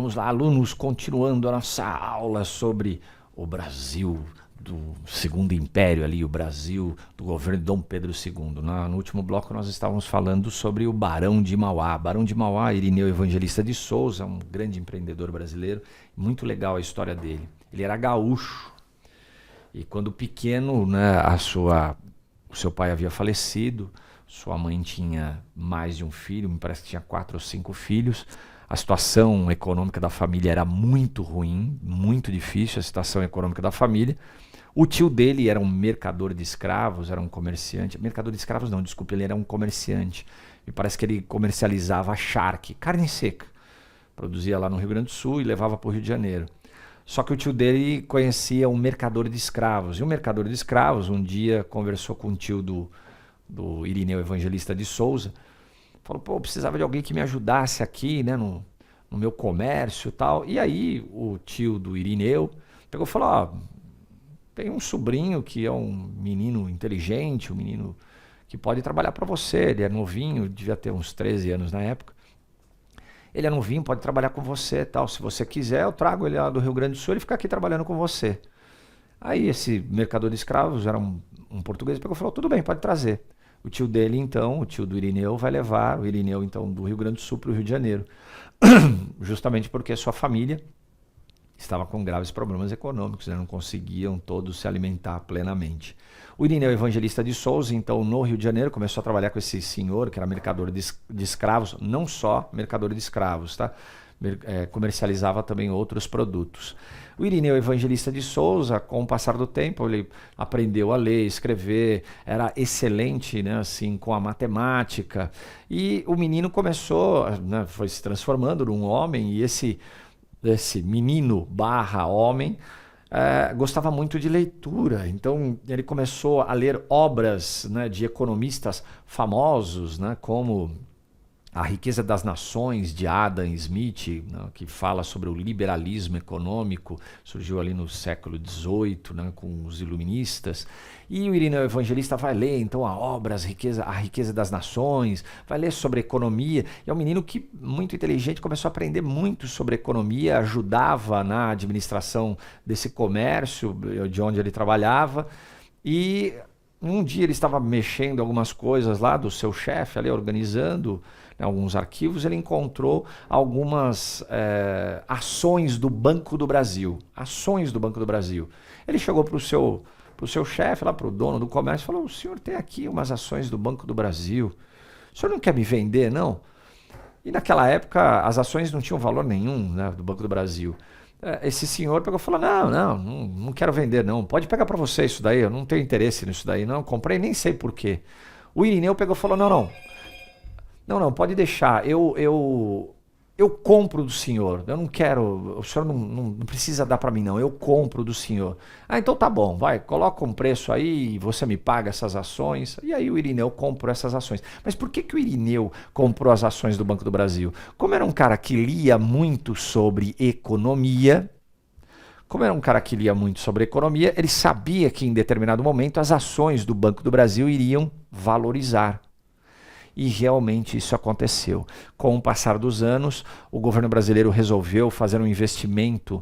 Vamos lá, alunos, continuando a nossa aula sobre o Brasil do Segundo Império ali, o Brasil do governo de Dom Pedro II. No último bloco nós estávamos falando sobre o Barão de Mauá. Barão de Mauá, Irineu Evangelista de Souza, um grande empreendedor brasileiro. Muito legal a história dele. Ele era gaúcho e quando pequeno, né, o seu pai havia falecido, sua mãe tinha mais de um filho, me parece que tinha 4 ou 5 filhos. A situação econômica da família era muito ruim, muito difícil a situação econômica da família. O tio dele era um mercador de escravos, era um comerciante. Mercador de escravos não, desculpa, ele era um comerciante. Me parece que ele comercializava charque, carne seca. Produzia lá no Rio Grande do Sul e levava para o Rio de Janeiro. Só que o tio dele conhecia um mercador de escravos. E o mercador de escravos um dia conversou com o tio do Irineu Evangelista de Souza. Falou, pô, eu precisava de alguém que me ajudasse aqui, né, no meu comércio e tal. E aí o tio do Irineu pegou e falou, ó, tem um sobrinho que é um menino inteligente, um menino que pode trabalhar para você. Ele é novinho, devia ter uns 13 anos na época. Ele é novinho, pode trabalhar com você e tal. Se você quiser, eu trago ele lá do Rio Grande do Sul, ele fica aqui trabalhando com você. Aí esse mercador de escravos era um português, pegou e falou, tudo bem, pode trazer. O tio dele, então, o tio do Irineu, vai levar o Irineu, então, do Rio Grande do Sul para o Rio de Janeiro. Justamente porque sua família estava com graves problemas econômicos, né? Não conseguiam todos se alimentar plenamente. O Irineu Evangelista de Souza, então, no Rio de Janeiro, começou a trabalhar com esse senhor, que era mercador de escravos, não só mercador de escravos, tá? Comercializava também outros produtos. O Irineu Evangelista de Souza, com o passar do tempo, ele aprendeu a ler, escrever, era excelente, né, assim, com a matemática. E o menino começou, né, foi se transformando num homem, e esse menino barra homem gostava muito de leitura. Então ele começou a ler obras, né, de economistas famosos, né, como A Riqueza das Nações, de Adam Smith, né, que fala sobre o liberalismo econômico, surgiu ali no século XVIII, né, com os iluministas. E o Irineu Evangelista vai ler, então, a obra A Riqueza das Nações, vai ler sobre economia. E é um menino que, muito inteligente, começou a aprender muito sobre economia, ajudava na administração desse comércio, de onde ele trabalhava. E um dia ele estava mexendo algumas coisas lá do seu chefe, ali organizando alguns arquivos, ele encontrou algumas ações do Banco do Brasil. Ações do Banco do Brasil. Ele chegou para o seu chefe, lá para o dono do comércio, e falou, o senhor tem aqui umas ações do Banco do Brasil. O senhor não quer me vender, não? E naquela época as ações não tinham valor nenhum, né, do Banco do Brasil. Esse senhor pegou e falou, não quero vender, não. Pode pegar para você isso daí, eu não tenho interesse nisso daí, não. Comprei, nem sei por quê. O Irineu pegou e falou, não, pode deixar, eu compro do senhor, eu não quero, o senhor não precisa dar para mim não, eu compro do senhor. Ah, então tá bom, vai, coloca um preço aí, você me paga essas ações. E aí o Irineu comprou essas ações. Mas por que o Irineu comprou as ações do Banco do Brasil? Como era um cara que lia muito sobre economia, ele sabia que em determinado momento as ações do Banco do Brasil iriam valorizar. E realmente isso aconteceu. Com o passar dos anos, o governo brasileiro resolveu fazer um investimento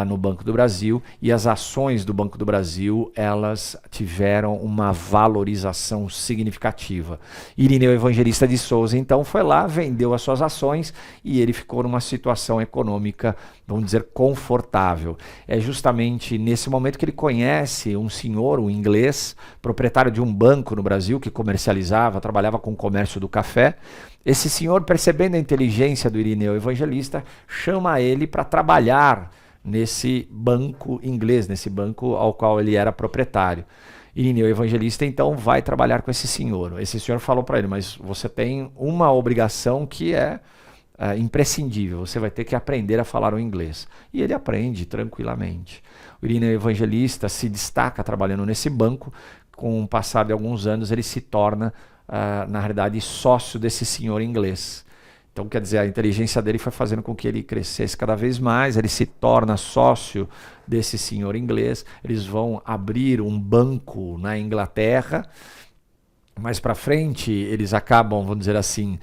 no Banco do Brasil e as ações do Banco do Brasil, elas tiveram uma valorização significativa. Irineu Evangelista de Souza, então, foi lá, vendeu as suas ações e ele ficou numa situação econômica, vamos dizer, confortável. É justamente nesse momento que ele conhece um senhor, um inglês, proprietário de um banco no Brasil que comercializava, trabalhava com o comércio do café. Esse senhor, percebendo a inteligência do Irineu Evangelista, chama ele para trabalhar nesse banco inglês, nesse banco ao qual ele era proprietário. Irineu Evangelista, então, vai trabalhar com esse senhor. Esse senhor falou para ele, mas você tem uma obrigação que é imprescindível, você vai ter que aprender a falar o inglês. E ele aprende tranquilamente. O Irineu Evangelista se destaca trabalhando nesse banco. Com o passar de alguns anos, ele se torna, na realidade, sócio desse senhor inglês. Então, quer dizer, a inteligência dele foi fazendo com que ele crescesse cada vez mais, ele se torna sócio desse senhor inglês, eles vão abrir um banco na Inglaterra mais para frente, eles acabam, vamos dizer assim,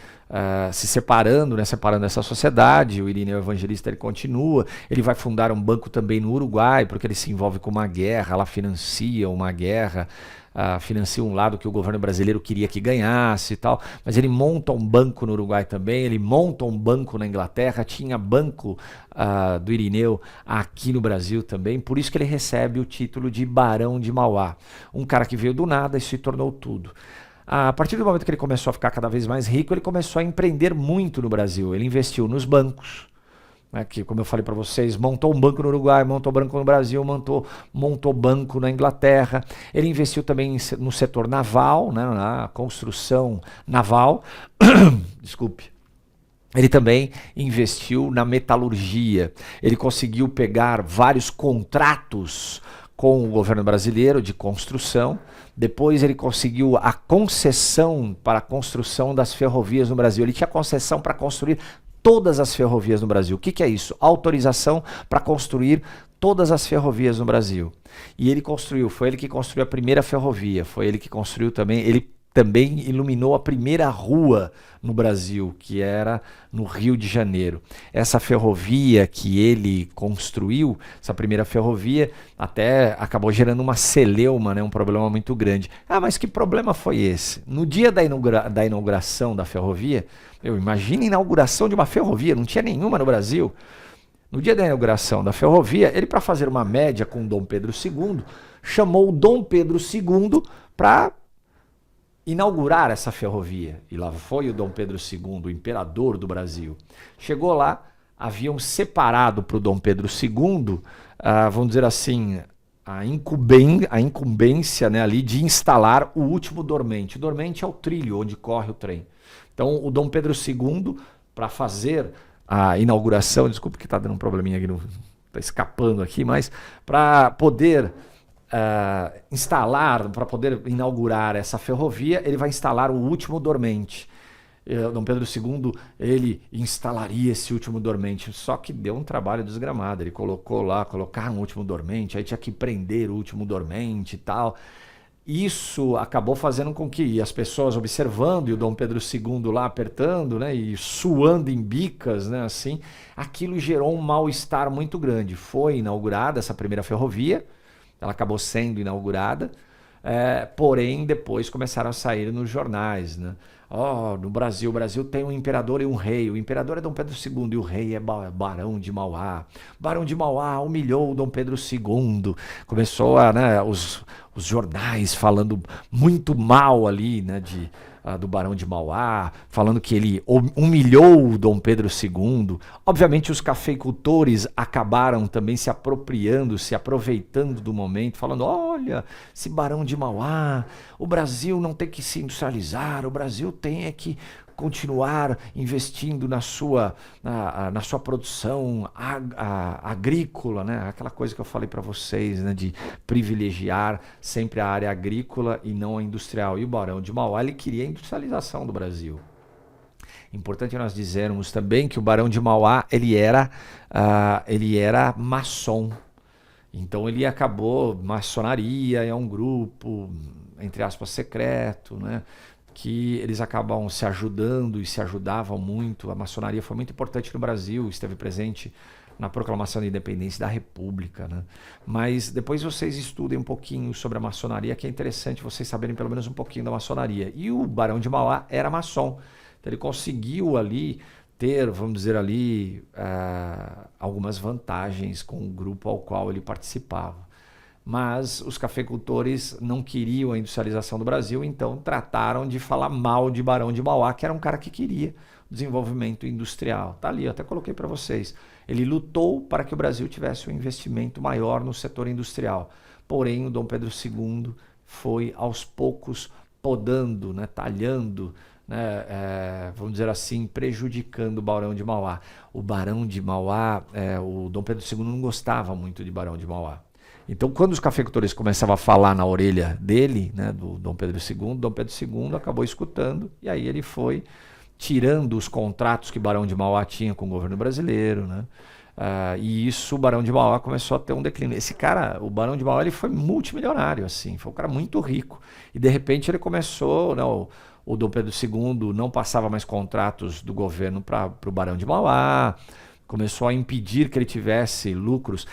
se separando, né, separando dessa sociedade. O Irineu Evangelista ele continua, ele vai fundar um banco também no Uruguai, porque ele se envolve com uma guerra, ela financia uma guerra, financia um lado que o governo brasileiro queria que ganhasse e tal, mas ele monta um banco no Uruguai também, ele monta um banco na Inglaterra, tinha banco do Irineu aqui no Brasil também, por isso que ele recebe o título de Barão de Mauá, um cara que veio do nada e se tornou tudo. A partir do momento que ele começou a ficar cada vez mais rico, ele começou a empreender muito no Brasil. Ele investiu nos bancos, né, que, como eu falei para vocês, montou um banco no Uruguai, montou banco no Brasil, montou banco na Inglaterra. Ele investiu também no setor naval, né, na construção naval. Desculpe. Ele também investiu na metalurgia. Ele conseguiu pegar vários contratos com o governo brasileiro de construção. Depois ele conseguiu a concessão para a construção das ferrovias no Brasil. Ele tinha concessão para construir todas as ferrovias no Brasil. O que é isso? Autorização para construir todas as ferrovias no Brasil. E ele construiu, foi ele que construiu a primeira ferrovia, foi ele que construiu também, ele também iluminou a primeira rua no Brasil, que era no Rio de Janeiro. Essa ferrovia que ele construiu, essa primeira ferrovia, até acabou gerando uma celeuma, né, um problema muito grande. Mas que problema foi esse? No dia da inauguração da ferrovia, eu imagino a inauguração de uma ferrovia, não tinha nenhuma no Brasil. No dia da inauguração da ferrovia, ele, para fazer uma média com Dom Pedro II, chamou Dom Pedro II para inaugurar essa ferrovia. E lá foi o Dom Pedro II, o imperador do Brasil. Chegou lá, haviam separado para o Dom Pedro II, vamos dizer assim, a incumbência, né, ali de instalar o último dormente. O dormente é o trilho onde corre o trem. Então o Dom Pedro II, para fazer a inauguração, desculpa que está dando um probleminha aqui, está escapando aqui, mas para poder instalar, para poder inaugurar essa ferrovia, ele vai instalar o último dormente. Dom Pedro II, ele instalaria esse último dormente, só que deu um trabalho desgramado. Ele colocaram o último dormente, aí tinha que prender o último dormente e tal. Isso acabou fazendo com que as pessoas observando e o Dom Pedro II lá apertando, né, e suando em bicas, né, assim, aquilo gerou um mal-estar muito grande. Foi inaugurada essa primeira ferrovia, ela acabou sendo inaugurada, porém depois começaram a sair nos jornais, né? No Brasil, o Brasil tem um imperador e um rei. O imperador é Dom Pedro II e o rei é Barão de Mauá. Barão de Mauá humilhou o Dom Pedro II. Começou os jornais falando muito mal ali, né, do Barão de Mauá, falando que ele humilhou o Dom Pedro II. Obviamente os cafeicultores acabaram também se apropriando, se aproveitando do momento, falando: olha, esse Barão de Mauá, o Brasil não tem que se industrializar, o Brasil tem que continuar investindo na sua produção agrícola, né? Aquela coisa que eu falei para vocês, né? De privilegiar sempre a área agrícola e não a industrial. E o Barão de Mauá, ele queria a industrialização do Brasil. Importante nós dizermos também que o Barão de Mauá, ele era maçom. Então ele acabou, maçonaria é um grupo, entre aspas, secreto, né? Que eles acabam se ajudando e se ajudavam muito. A maçonaria foi muito importante no Brasil, esteve presente na proclamação da independência da República, né? Mas depois vocês estudem um pouquinho sobre a maçonaria, que é interessante vocês saberem pelo menos um pouquinho da maçonaria. E o Barão de Mauá era maçom, então ele conseguiu ali ter, vamos dizer ali, algumas vantagens com o grupo ao qual ele participava. Mas os cafeicultores não queriam a industrialização do Brasil, então trataram de falar mal de Barão de Mauá, que era um cara que queria o desenvolvimento industrial. Tá ali, eu até coloquei para vocês. Ele lutou para que o Brasil tivesse um investimento maior no setor industrial. Porém, o Dom Pedro II foi aos poucos podando, né, talhando, né, vamos dizer assim, prejudicando o Barão de Mauá. O Barão de Mauá, o Dom Pedro II não gostava muito de Barão de Mauá. Então, quando os cafeicultores começavam a falar na orelha dele, né, do Dom Pedro II acabou escutando, e aí ele foi tirando os contratos que Barão de Mauá tinha com o governo brasileiro, né, E isso, o Barão de Mauá começou a ter um declínio. Esse cara, o Barão de Mauá, ele foi multimilionário, assim, foi um cara muito rico. E de repente ele começou, né, o Dom Pedro II não passava mais contratos do governo para o Barão de Mauá, começou a impedir que ele tivesse lucros.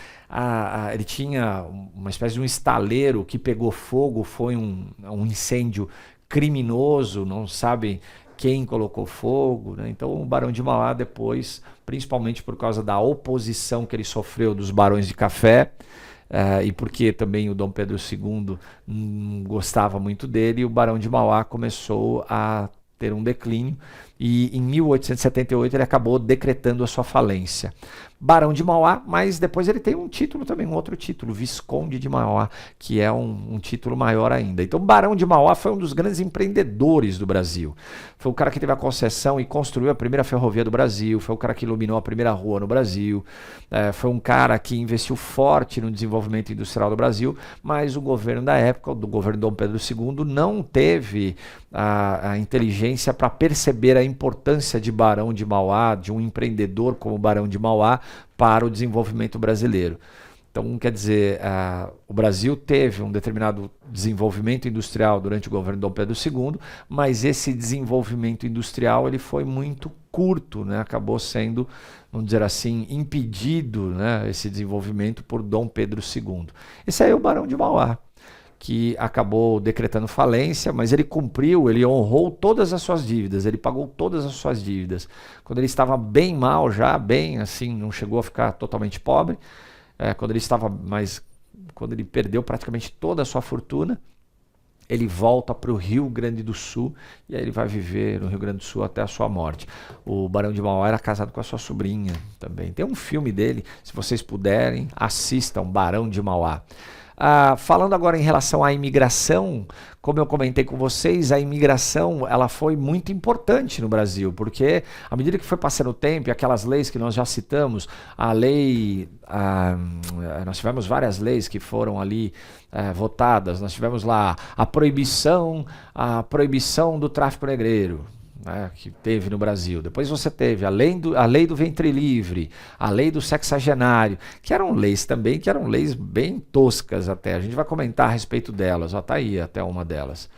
Ele tinha uma espécie de um estaleiro que pegou fogo, foi um incêndio criminoso, não sabem quem colocou fogo, né? Então o Barão de Mauá depois, principalmente por causa da oposição que ele sofreu dos barões de café, e porque também o Dom Pedro II não gostava muito dele, o Barão de Mauá começou a ter um declínio e em 1878 ele acabou decretando a sua falência. Barão de Mauá, mas depois ele tem um título também, um outro título, Visconde de Mauá, que é um título maior ainda. Então Barão de Mauá foi um dos grandes empreendedores do Brasil. Foi o cara que teve a concessão e construiu a primeira ferrovia do Brasil, foi o cara que iluminou a primeira rua no Brasil, foi um cara que investiu forte no desenvolvimento industrial do Brasil, mas o governo da época, do governo Dom Pedro II, não teve a inteligência para perceber a importância de Barão de Mauá, de um empreendedor como Barão de Mauá, para o desenvolvimento brasileiro. Então, quer dizer, o Brasil teve um determinado desenvolvimento industrial durante o governo Dom Pedro II, mas esse desenvolvimento industrial ele foi muito curto, né? Acabou sendo, vamos dizer assim, impedido, né, esse desenvolvimento por Dom Pedro II. Esse aí é o Barão de Mauá, que acabou decretando falência, mas ele cumpriu, ele honrou todas as suas dívidas, ele pagou todas as suas dívidas. Quando ele estava bem mal já, bem assim, não chegou a ficar totalmente pobre, quando ele perdeu praticamente toda a sua fortuna, ele volta para o Rio Grande do Sul e aí ele vai viver no Rio Grande do Sul até a sua morte. O Barão de Mauá era casado com a sua sobrinha também. Tem um filme dele, se vocês puderem, assistam, Barão de Mauá. Falando agora em relação à imigração, como eu comentei com vocês, a imigração ela foi muito importante no Brasil, porque à medida que foi passando o tempo, e aquelas leis que nós já citamos, nós tivemos várias leis que foram ali votadas, nós tivemos lá a proibição do tráfico negreiro, que teve no Brasil. Depois você teve a lei do ventre livre, a lei do sexagenário, que eram leis também, que eram leis bem toscas até. A gente vai comentar a respeito delas, está aí até uma delas.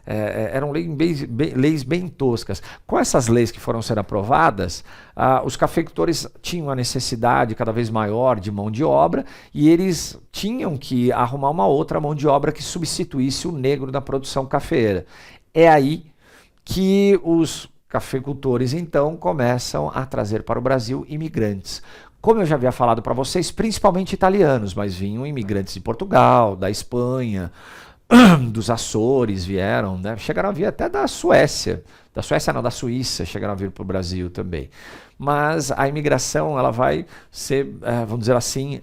Eram leis bem toscas. Com essas leis que foram sendo aprovadas, os cafeicultores tinham a necessidade cada vez maior de mão de obra e eles tinham que arrumar uma outra mão de obra que substituísse o negro na produção cafeeira. É aí que os cafeicultores, então, começam a trazer para o Brasil imigrantes. Como eu já havia falado para vocês, principalmente italianos, mas vinham imigrantes de Portugal, da Espanha, dos Açores vieram, né? Chegaram a vir até da Suécia. Da Suécia não, da Suíça, chegaram a vir para o Brasil também. Mas a imigração ela vai ser, vamos dizer assim,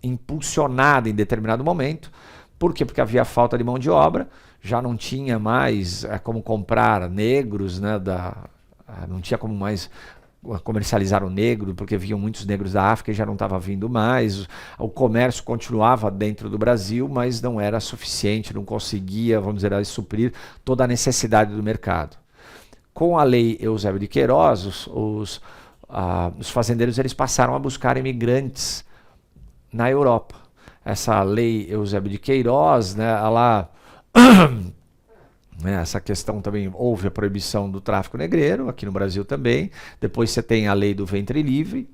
impulsionada em determinado momento. Por quê? Porque havia falta de mão de obra, já não tinha mais como comprar negros, né, não tinha como mais comercializar o negro, porque vinham muitos negros da África e já não estava vindo mais. O comércio continuava dentro do Brasil, mas não era suficiente, não conseguia, vamos dizer, suprir toda a necessidade do mercado. Com a lei Eusébio de Queiroz, os fazendeiros eles passaram a buscar imigrantes na Europa. Essa lei Eusébio de Queiroz, né, essa questão também, houve a proibição do tráfico negreiro, aqui no Brasil também. Depois você tem a lei do ventre livre,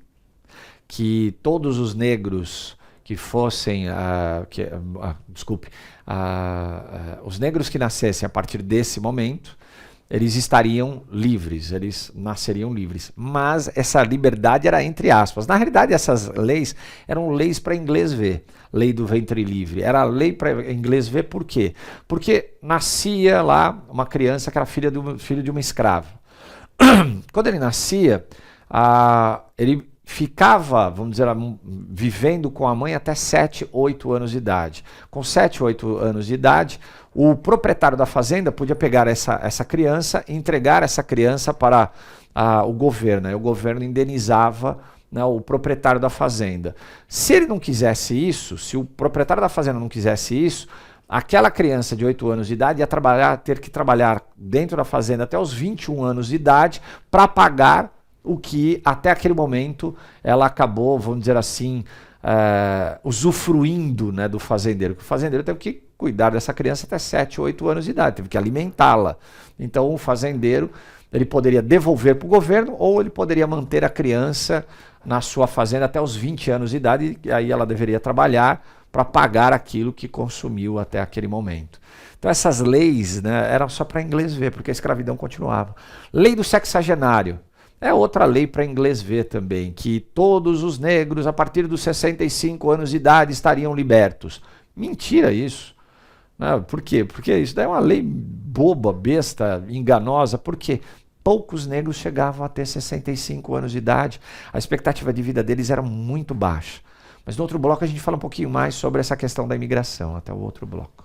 que todos os negros que fossem, os negros que nascessem a partir desse momento, eles estariam livres, eles nasceriam livres. Mas essa liberdade era entre aspas. Na realidade, essas leis eram leis para inglês ver. Lei do ventre livre. Era lei para inglês ver por quê? Porque nascia lá uma criança que era filho de uma escrava. Quando ele nascia, ele ficava, vamos dizer, vivendo com a mãe até 7, 8 anos de idade. Com 7, 8 anos de idade, o proprietário da fazenda podia pegar essa criança e entregar essa criança para o governo. O governo indenizava, né, o proprietário da fazenda. Se ele não quisesse isso, se o proprietário da fazenda não quisesse isso, aquela criança de 8 anos de idade ia ter que trabalhar dentro da fazenda até os 21 anos de idade para pagar o que até aquele momento ela acabou, vamos dizer assim, usufruindo, né, do fazendeiro. O fazendeiro teve que cuidar dessa criança até 7, 8 anos de idade, teve que alimentá-la. Então o fazendeiro ele poderia devolver para o governo ou ele poderia manter a criança na sua fazenda até os 20 anos de idade, e aí ela deveria trabalhar para pagar aquilo que consumiu até aquele momento. Então essas leis, né, eram só para inglês ver, porque a escravidão continuava. Lei do sexagenário. É outra lei para inglês ver também, que todos os negros a partir dos 65 anos de idade estariam libertos. Mentira isso. Por quê? Porque isso daí é uma lei boba, besta, enganosa, porque poucos negros chegavam a ter 65 anos de idade, a expectativa de vida deles era muito baixa. Mas no outro bloco a gente fala um pouquinho mais sobre essa questão da imigração, até o outro bloco.